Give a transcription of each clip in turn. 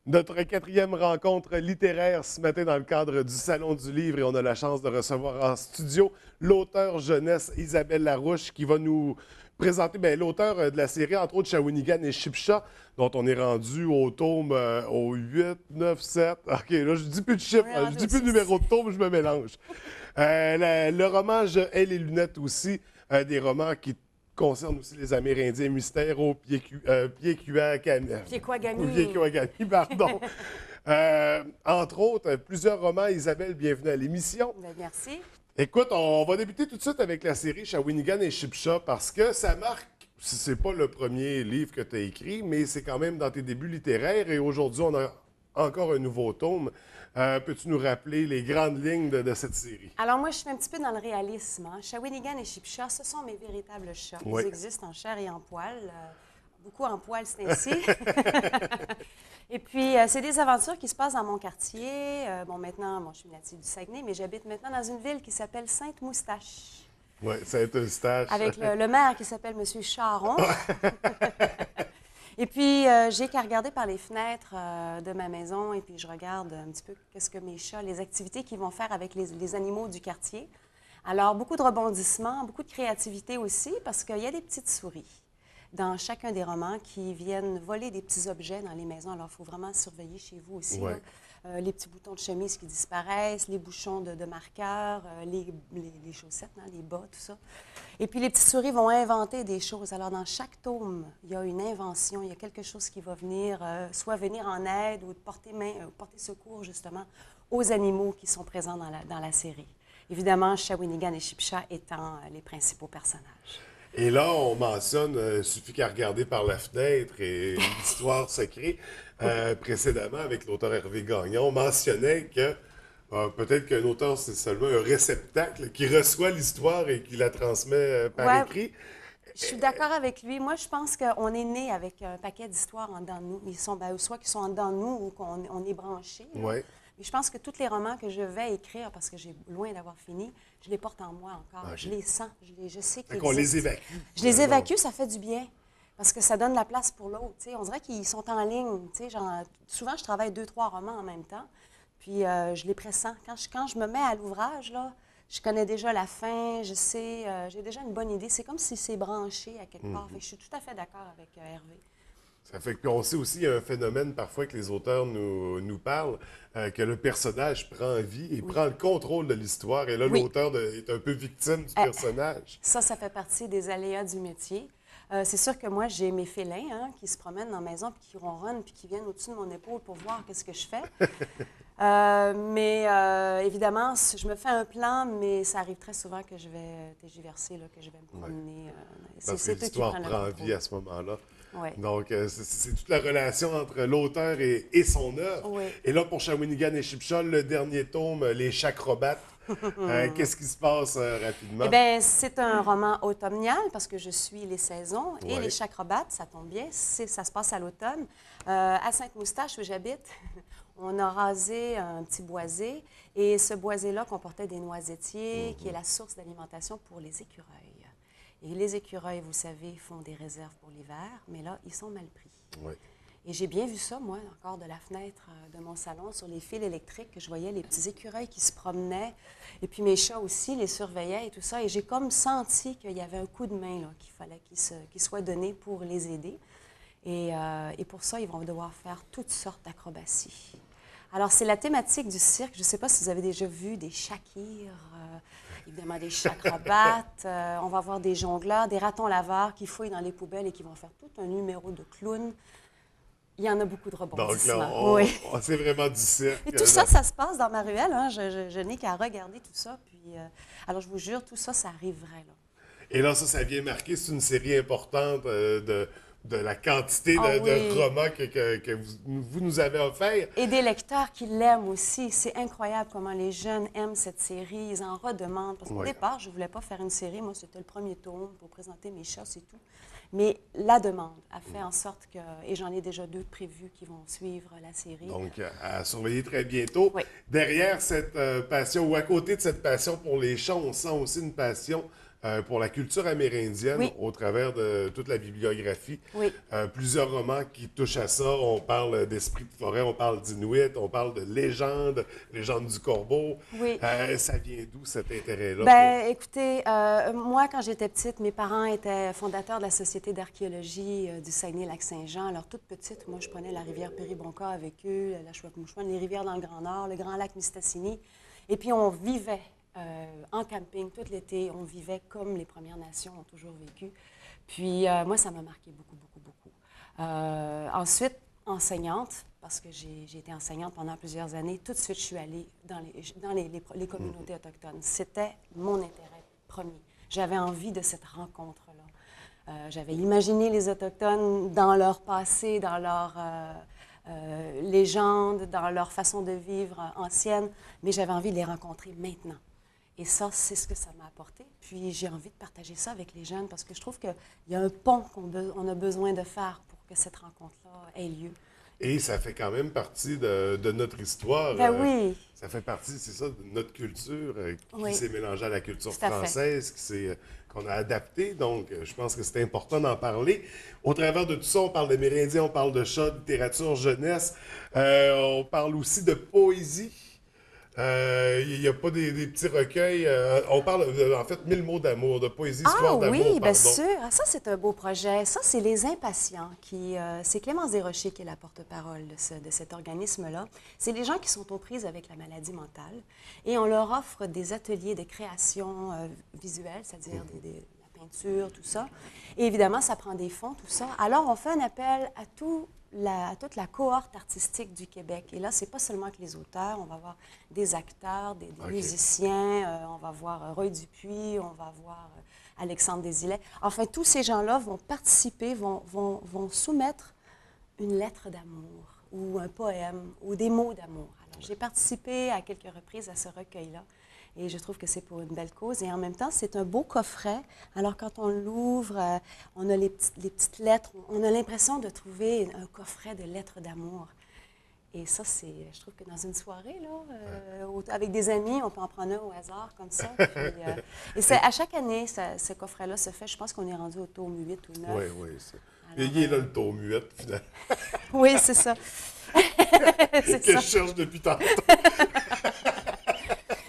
Notre quatrième rencontre littéraire ce matin dans le cadre du Salon du Livre et on a la chance de recevoir en studio l'auteure jeunesse Isabelle Larouche qui va nous présenter l'auteur de la série, entre autres Shawinigan et Chipcha, dont on est rendu au tome au 8, 9, 7. OK, là, je dis plus de chiffres, je dis plus de numéro de tome, je me mélange. Le roman Je hais les lunettes aussi, des romans qui concerne aussi les Amérindiens mystères au Pied-Kouagami, pardon. Entre autres, plusieurs romans. Isabelle, bienvenue à l'émission. Bien, merci. Écoute, on va débuter tout de suite avec la série Shawinigan et Chipcha parce que ça marque, c'est pas le premier livre que tu as écrit, mais c'est quand même dans tes débuts littéraires et aujourd'hui, on a encore un nouveau tome. Peux-tu nous rappeler les grandes lignes de cette série? Alors moi, je suis un petit peu dans le réalisme. Hein. Shawinigan et Chipcha, ce sont mes véritables chats. Oui. Ils existent en chair et en poil. Beaucoup en poil, c'est ainsi. Et puis, c'est des aventures qui se passent dans mon quartier. Maintenant, je suis native du Saguenay, mais j'habite maintenant dans une ville qui s'appelle Sainte-Moustache. Oui, Sainte-Eustache. Avec le maire qui s'appelle M. Charon. Et puis, j'ai qu'à regarder par les fenêtres de ma maison et puis je regarde un petit peu qu'est-ce que mes chats, les activités qu'ils vont faire avec les animaux du quartier. Alors, beaucoup de rebondissements, beaucoup de créativité aussi parce qu'il y a des petites souris dans chacun des romans qui viennent voler des petits objets dans les maisons. Alors, il faut vraiment surveiller chez vous aussi. Ouais. Les petits boutons de chemise qui disparaissent, les bouchons de marqueurs, les chaussettes, hein, les bas, tout ça. Et puis, les petites souris vont inventer des choses. Alors, dans chaque tome, il y a une invention, il y a quelque chose qui va venir, soit venir en aide ou porter secours, justement, aux animaux qui sont présents dans la série. Évidemment, Shawinigan et Chipcha étant les principaux personnages. Et là, on mentionne, il suffit qu'à regarder par la fenêtre et l'histoire se crée. Précédemment, avec l'auteur Hervé Gagnon, on mentionnait que peut-être qu'un auteur, c'est seulement un réceptacle qui reçoit l'histoire et qui la transmet par écrit. Je suis d'accord avec lui. Moi, je pense qu'on est né avec un paquet d'histoires en dedans de nous. Ils sont, soit qu'ils sont en dedans de nous ou qu'on est branchés. Ouais. Mais je pense que tous les romans que je vais écrire, parce que j'ai loin d'avoir fini, je les porte en moi encore. Okay. Je les sens. Je sais qu'ils existent. On les évacue. Je les évacue, ça fait du bien. Parce que ça donne la place pour l'autre. On dirait qu'ils sont en ligne. Souvent, je travaille 2-3 romans en même temps. Puis, je les pressens. Quand je me mets à l'ouvrage, là, je connais déjà la fin, je sais, j'ai déjà une bonne idée. C'est comme si c'est branché à quelque part. Fait que je suis tout à fait d'accord avec Hervé. Ça fait que, on sait aussi, il y a un phénomène parfois que les auteurs nous parlent, que le personnage prend vie et prend le contrôle de l'histoire. Et là, l'auteur est un peu victime du personnage. Ça fait partie des aléas du métier. C'est sûr que moi, j'ai mes félins qui se promènent dans la maison, puis qui ronronnent, puis qui viennent au-dessus de mon épaule pour voir qu'est-ce que je fais. Évidemment, je me fais un plan, mais ça arrive très souvent que je vais tergiverser, que je vais me promener. Parce que l'histoire prend vie à ce moment-là. Ouais. Donc, c'est toute la relation entre l'auteur et son œuvre. Oui. Et là, pour Shawinigan et Chipcha, le dernier tome, Les Chacrobates, qu'est-ce qui se passe rapidement? Eh bien, c'est un roman automnal parce que je suis les saisons. Et Ouais. Les Chacrobates, ça tombe bien, ça se passe à l'automne. À Sainte-Moustache, où j'habite, on a rasé un petit boisé. Et ce boisé-là comportait des noisettiers, qui est la source d'alimentation pour les écureuils. Et les écureuils, vous savez, font des réserves pour l'hiver, mais là, ils sont mal pris. Oui. Et j'ai bien vu ça, moi, encore de la fenêtre de mon salon, sur les fils électriques, que je voyais les petits écureuils qui se promenaient. Et puis mes chats aussi les surveillaient et tout ça. Et j'ai comme senti qu'il y avait un coup de main là, qu'il fallait qu'il soit donné pour les aider. Et pour ça, ils vont devoir faire toutes sortes d'acrobaties. Alors, c'est la thématique du cirque. Je ne sais pas si vous avez déjà vu des shakirs, évidemment des chacrobates. On va voir des jongleurs, des ratons laveurs qui fouillent dans les poubelles et qui vont faire tout un numéro de clown. Il y en a beaucoup de rebondissements. Donc là, c'est vraiment du cirque. Et tout ça, ça se passe dans ma ruelle. Hein. Je n'ai qu'à regarder tout ça. Puis, alors, je vous jure, tout ça, ça arrive vrai. Là. Et là, ça vient marquer. C'est une série importante de la quantité de romans que vous nous avez offert. Et des lecteurs qui l'aiment aussi. C'est incroyable comment les jeunes aiment cette série. Ils en redemandent. Parce qu'au départ, je ne voulais pas faire une série. Moi, c'était le premier tome pour présenter mes chats, c'est tout. Mais la demande a fait en sorte que... Et j'en ai déjà 2 prévus qui vont suivre la série. Donc, à surveiller très bientôt. Oui. Derrière cette passion, ou à côté de cette passion pour les chats, on sent aussi une passion pour la culture amérindienne Oui. au travers de toute la bibliographie. Oui. Plusieurs romans qui touchent à ça. On parle d'esprit de forêt, on parle d'Inuit, on parle de légendes, légende du corbeau. Oui. Ça vient d'où cet intérêt-là? Ben, écoutez, moi, quand j'étais petite, mes parents étaient fondateurs de la Société d'archéologie du Saguenay-Lac-Saint-Jean. Alors, toute petite, moi, je prenais la rivière Péribonka avec eux, la Chouette-Mouchouane, les rivières dans le Grand Nord, le Grand Lac Mistassini. Et puis, on vivait en camping tout l'été. On vivait comme les Premières Nations ont toujours vécu. Puis, moi, ça m'a marqué beaucoup, beaucoup, beaucoup. Ensuite, enseignante, parce que j'ai été enseignante pendant plusieurs années. Tout de suite, je suis allée dans les communautés autochtones. C'était mon intérêt premier. J'avais envie de cette rencontre-là. J'avais imaginé les Autochtones dans leur passé, dans leur légendes, dans leur façon de vivre ancienne, mais j'avais envie de les rencontrer maintenant. Et ça, c'est ce que ça m'a apporté. Puis j'ai envie de partager ça avec les jeunes parce que je trouve qu'il y a un pont qu'on a besoin de faire pour que cette rencontre-là ait lieu. Et ça fait quand même partie de notre histoire. Ben oui. Ça fait partie, c'est ça, de notre culture qui Oui. s'est mélangée à la culture Tout à fait. française, qu'on a adapté. Donc, je pense que c'est important d'en parler. Au travers de tout ça, on parle d'Amérindiens, on parle de chats, de littérature jeunesse. On parle aussi de poésie. Il n'y a pas des petits recueils. On parle, en fait, 1000 mots d'amour, de poésie, histoire d'amour, Oui, bien pardon. sûr. Ah, ça, c'est un beau projet. Ça, c'est Les Impatients. C'est Clémence Desrochers qui est la porte-parole de cet organisme-là. C'est les gens qui sont aux prises avec la maladie mentale et on leur offre des ateliers de création visuelle, c'est-à-dire la peinture, tout ça. Et évidemment, ça prend des fonds, tout ça. Alors, on fait un appel à toute la cohorte artistique du Québec. Et là, c'est pas seulement que les auteurs, on va voir des acteurs, des musiciens, on va voir Roy Dupuis, on va voir Alexandre Desilets. Enfin, tous ces gens-là vont participer, vont soumettre une lettre d'amour ou un poème ou des mots d'amour. Alors, j'ai participé à quelques reprises à ce recueil-là. Et je trouve que c'est pour une belle cause. Et en même temps, c'est un beau coffret. Alors, quand on l'ouvre, on a les petites lettres. On a l'impression de trouver un coffret de lettres d'amour. Et ça, je trouve que dans une soirée, là, avec des amis, on peut en prendre un au hasard comme ça. Puis, et à chaque année, ce coffret-là se fait. Je pense qu'on est rendu au tome 8 ou 9. Oui, oui. Il est là le tome 8, finalement. Oui, c'est ça. C'est que ça. je cherche depuis tantôt.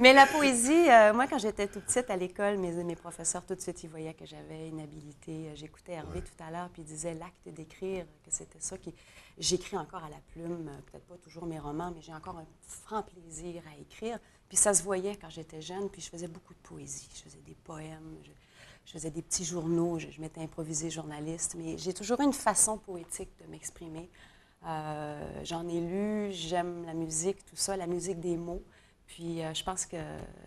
Mais la poésie, moi, quand j'étais toute petite à l'école, mes professeurs, tout de suite, ils voyaient que j'avais une habilité. J'écoutais Hervé tout à l'heure, puis il disait l'acte d'écrire, que c'était ça qui... J'écris encore à la plume, peut-être pas toujours mes romans, mais j'ai encore un franc plaisir à écrire. Puis ça se voyait quand j'étais jeune, puis je faisais beaucoup de poésie. Je faisais des poèmes, je faisais des petits journaux, je m'étais improvisée journaliste, mais j'ai toujours eu une façon poétique de m'exprimer. J'en ai lu, j'aime la musique, tout ça, la musique des mots. Puis je pense que,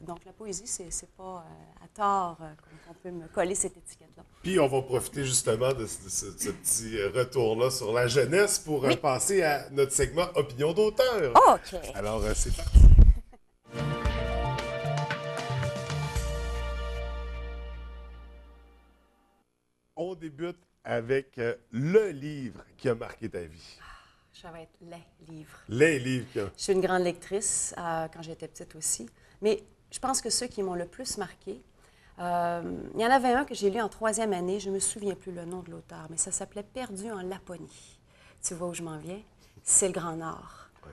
donc la poésie, c'est pas à tort qu'on peut me coller cette étiquette-là. Puis on va profiter justement de ce petit retour-là sur la jeunesse pour passer à notre segment Opinion d'auteur. OK. Alors, c'est parti. On débute avec le livre qui a marqué ta vie. Ça va être les livres. Les livres qui ont... Je suis une grande lectrice quand j'étais petite aussi. Mais je pense que ceux qui m'ont le plus marqué, il y en avait un que j'ai lu en 3e année, je ne me souviens plus le nom de l'auteur, mais ça s'appelait Perdu en Laponie. Tu vois où je m'en viens? C'est le Grand Nord. Ouais.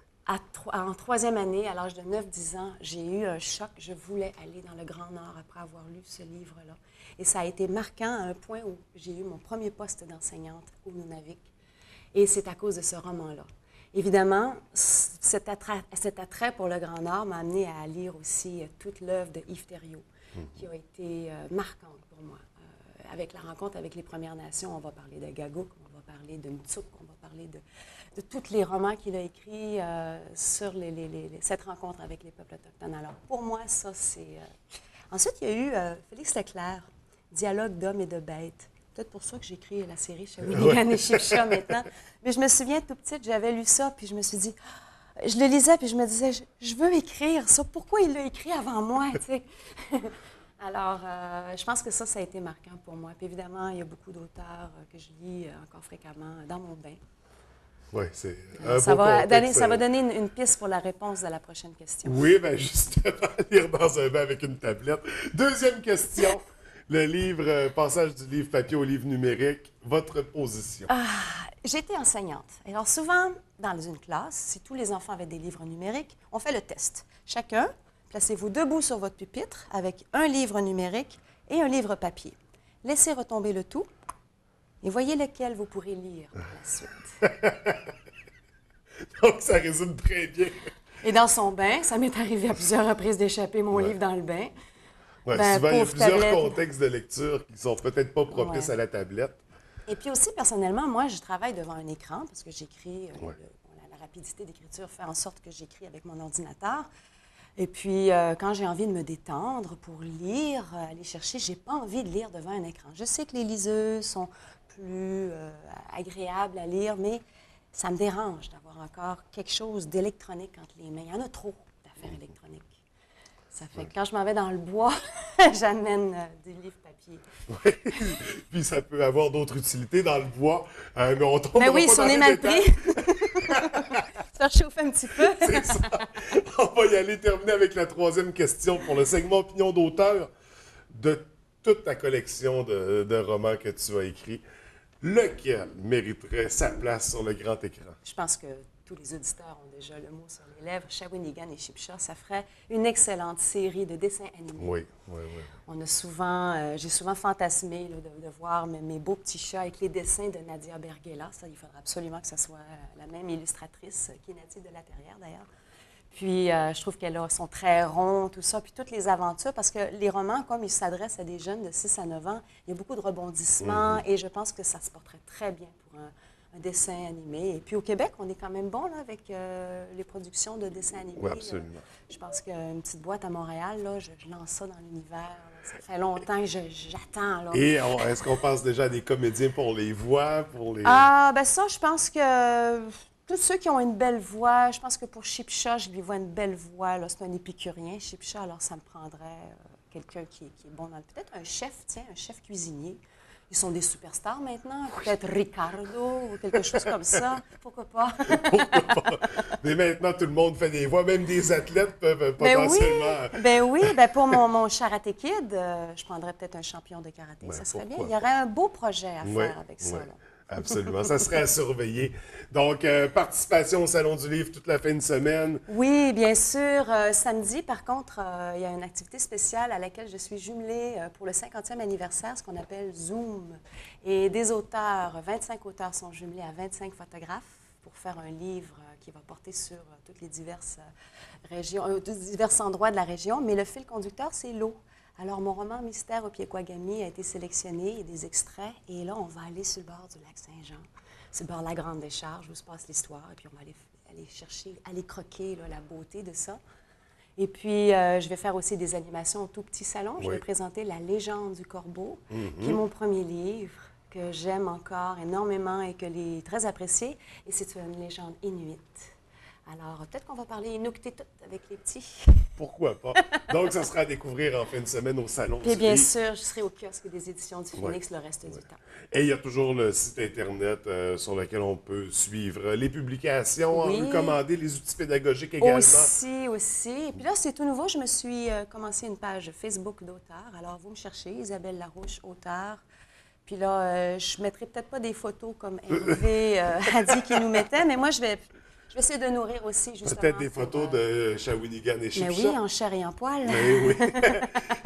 En 3e année, à l'âge de 9-10 ans, j'ai eu un choc. Je voulais aller dans le Grand Nord après avoir lu ce livre-là. Et ça a été marquant à un point où j'ai eu mon premier poste d'enseignante au Nunavik. Et c'est à cause de ce roman-là. Évidemment, cet attrait pour le Grand Nord m'a amené à lire aussi toute l'œuvre de Yves Thériault, qui a été marquante pour moi. Avec la rencontre avec les Premières Nations, on va parler de Gagok, on va parler de Ntsuk, on va parler de tous les romans qu'il a écrits sur cette rencontre avec les peuples autochtones. Alors, pour moi, ça, c'est... Ensuite, il y a eu Félix Leclerc, Dialogue d'hommes et de bêtes. Peut-être pour ça que j'écris la série chez Shawinigan et Chipcha maintenant. Mais je me souviens, tout petite, j'avais lu ça, puis je me suis dit... Je le lisais, puis je me disais, je veux écrire ça. Pourquoi il l'a écrit avant moi, tu sais? Alors, je pense que ça a été marquant pour moi. Puis évidemment, il y a beaucoup d'auteurs que je lis encore fréquemment dans mon bain. Oui, c'est ça va donner une piste pour la réponse de la prochaine question. Oui, bien justement, lire dans un bain avec une tablette. Deuxième question. Le livre, passage du livre papier au livre numérique, votre position. J'étais enseignante. Alors souvent, dans une classe, si tous les enfants avaient des livres numériques, on fait le test. Chacun, placez-vous debout sur votre pupitre avec un livre numérique et un livre papier. Laissez retomber le tout et voyez lequel vous pourrez lire par la suite. Donc, ça résume très bien. Et dans son bain, ça m'est arrivé à plusieurs reprises d'échapper mon livre dans le bain. Ouais, Ben, souvent, il y a pauvre plusieurs tablette. contextes de lecture qui sont peut-être pas propices Ouais. à la tablette. Et puis aussi, personnellement, moi, je travaille devant un écran parce que j'écris, Ouais. la rapidité d'écriture fait en sorte que j'écris avec mon ordinateur. Et puis, quand j'ai envie de me détendre pour lire, aller chercher, j'ai pas envie de lire devant un écran. Je sais que les liseuses sont plus agréables à lire, mais ça me dérange d'avoir encore quelque chose d'électronique entre les mains. Il y en a trop d'affaires électroniques. Ça fait que quand je m'en vais dans le bois, j'amène des livres papier. Oui. Puis ça peut avoir d'autres utilités dans le bois, mais on tombe Ben oui, pas si dans on est les mal détails. pris, faire chauffer un petit peu. C'est ça. On va y aller terminer avec la troisième question pour le segment opinion d'auteur. De toute ta collection de romans que tu as écrits, lequel mériterait sa place sur le grand écran? Je pense que tous les auditeurs ont déjà le mot sur les lèvres. Shawinigan et Chipcha, ça ferait une excellente série de dessins animés. Oui, oui, oui. On a souvent, j'ai souvent fantasmé là, de voir mes beaux petits chats avec les dessins de Nadia Berghella. Ça, il faudra absolument que ce soit la même illustratrice qui est native de La Terrière, d'ailleurs. Puis, je trouve qu'elle a son très rond, tout ça, puis toutes les aventures, parce que les romans, comme ils s'adressent à des jeunes de 6 à 9 ans, il y a beaucoup de rebondissements et je pense que ça se porterait très bien pour un dessin animé. Et puis, au Québec, on est quand même bon là, avec les productions de dessins animés. Oui, absolument. Je pense qu'une petite boîte à Montréal, là, je lance ça dans l'univers. Là. Ça fait longtemps que j'attends. Là. Et est-ce qu'on pense déjà à des comédiens pour les voix, pour les... Ah, ben ça, je pense que tous ceux qui ont une belle voix, je pense que pour Chipcha, je lui vois une belle voix. Là, c'est un épicurien, Chipcha, alors ça me prendrait quelqu'un qui est bon dans le... Peut-être un chef, tiens, un chef cuisinier. Ils sont des superstars maintenant. Peut-être Ricardo ou quelque chose comme ça. Pourquoi pas? Mais maintenant, tout le monde fait des voix, même des athlètes peuvent potentiellement... Ben oui, ben pour mon Karaté Kid, je prendrais peut-être un champion de karaté. Ben, Ça serait bien. pourquoi Il y aurait un beau projet à Ouais, faire avec ça. ouais, Là. absolument. Ça serait à surveiller. Donc, participation au Salon du Livre toute la fin de semaine. Oui, bien sûr. Samedi, par contre, il y a une activité spéciale à laquelle je suis jumelée pour le 50e anniversaire, ce qu'on appelle Zoom. Et des auteurs, 25 auteurs sont jumelés à 25 photographes pour faire un livre qui va porter sur toutes les diverses régions, divers endroits de la région. Mais le fil conducteur, c'est l'eau. Alors, mon roman Mystère au Pied-Quagami a été sélectionné, il y a des extraits, et là, on va aller sur le bord du lac Saint-Jean, sur le bord de la Grande Décharge, où se passe l'histoire, et puis on va aller chercher, aller croquer là, la beauté de ça. Et puis, je vais faire aussi des animations au tout petit salon. Je Oui. vais présenter La Légende du Corbeau, qui est mon premier livre, que j'aime encore énormément et que est très apprécié, et c'est une légende inuite. Alors, peut-être qu'on va parler Inuktitut avec les petits. Pourquoi pas? Donc, ça sera à découvrir en fin de semaine au Salon Et du bien Livre. sûr, je serai au kiosque des éditions du Phoenix le reste du temps. Et il y a toujours le site Internet sur lequel on peut suivre les publications, Oui. recommander les outils pédagogiques également. Aussi. Et puis là, c'est tout nouveau. Je me suis commencé une page Facebook d'auteur. Alors, vous me cherchez, Isabelle Larouche, auteur. Puis là, je ne mettrai peut-être pas des photos comme Hervé a dit qu'il nous mettait, mais moi, je vais essayer de nourrir aussi, justement. Peut-être des photos de Shawinigan et Mais Chipcha. oui, en chair et en poil. Mais oui.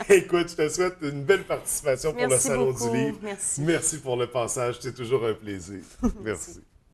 Écoute, je te souhaite une belle participation pour le Merci Salon beaucoup. du Livre. Merci. Merci pour le passage, c'est toujours un plaisir. Merci.